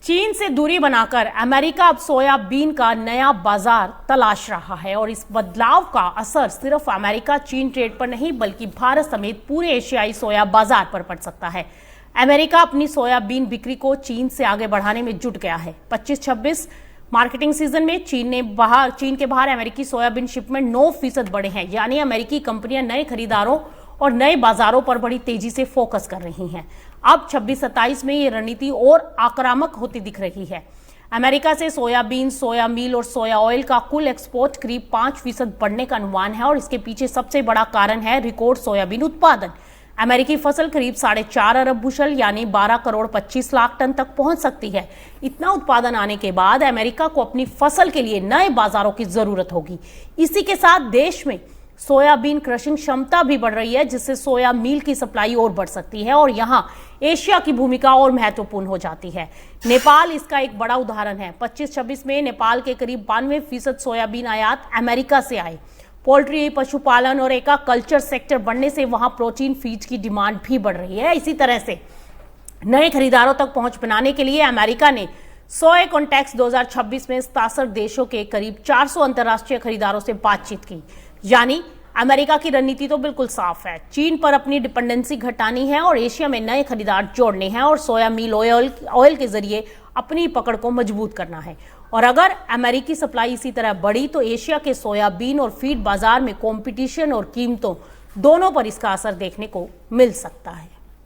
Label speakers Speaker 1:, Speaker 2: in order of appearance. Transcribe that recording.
Speaker 1: चीन से दूरी बनाकर अमेरिका अब सोयाबीन का नया बाजार तलाश रहा है और इस बदलाव का असर सिर्फ अमेरिका चीन ट्रेड पर नहीं बल्कि भारत समेत पूरे एशियाई सोया बाजार पर पड़ सकता है। अमेरिका अपनी सोयाबीन बिक्री को चीन से आगे बढ़ाने में जुट गया है। 25-26 मार्केटिंग सीजन में चीन के बाहर अमेरिकी सोयाबीन शिपमेंट 9% बढ़े हैं, यानी अमेरिकी कंपनियां नए खरीदारों और नए बाजारों पर बड़ी तेजी से फोकस कर रही हैं। अब 26-27 में ये रणनीति और आक्रामक होती दिख रही है। अमेरिका से सोयाबीन, सोया मील और सोया ऑयल का कुल एक्सपोर्ट करीब 5% बढ़ने का अनुमान है और इसके पीछे सबसे बड़ा कारण है रिकॉर्ड सोयाबीन उत्पादन। अमेरिकी फसल करीब 4.5 अरब बुशल यानी 12 करोड़ 25 लाख टन तक पहुंच सकती है। इतना उत्पादन आने के बाद अमेरिका को अपनी फसल के लिए नए बाजारों की जरूरत होगी। इसी के साथ देश में सोयाबीन क्रशिंग क्षमता भी बढ़ रही है, जिससे सोया मील की सप्लाई और बढ़ सकती है और यहां एशिया की भूमिका और महत्वपूर्ण हो जाती है। नेपाल इसका एक बड़ा उदाहरण है। 25-26 में नेपाल के करीब 92% सोयाबीन आयात अमेरिका से आए। पोल्ट्री, पशुपालन और एक्वाकल्चर सेक्टर बढ़ने से वहां प्रोटीन फीड की डिमांड भी बढ़ रही है। इसी तरह से नए खरीदारों तक पहुंच बनाने के लिए अमेरिका ने सोया कॉन्टेक्स 2026 में 67 देशों के करीब 400 अंतर्राष्ट्रीय खरीदारों से बातचीत की। यानी अमेरिका की रणनीति तो बिल्कुल साफ है, चीन पर अपनी डिपेंडेंसी घटानी है और एशिया में नए खरीदार जोड़ने हैं और सोया मील ऑयल के जरिए अपनी पकड़ को मजबूत करना है। और अगर अमेरिकी सप्लाई इसी तरह बढ़ी तो एशिया के सोयाबीन और फीड बाजार में कंपटीशन और कीमतों दोनों पर इसका असर देखने को मिल सकता है।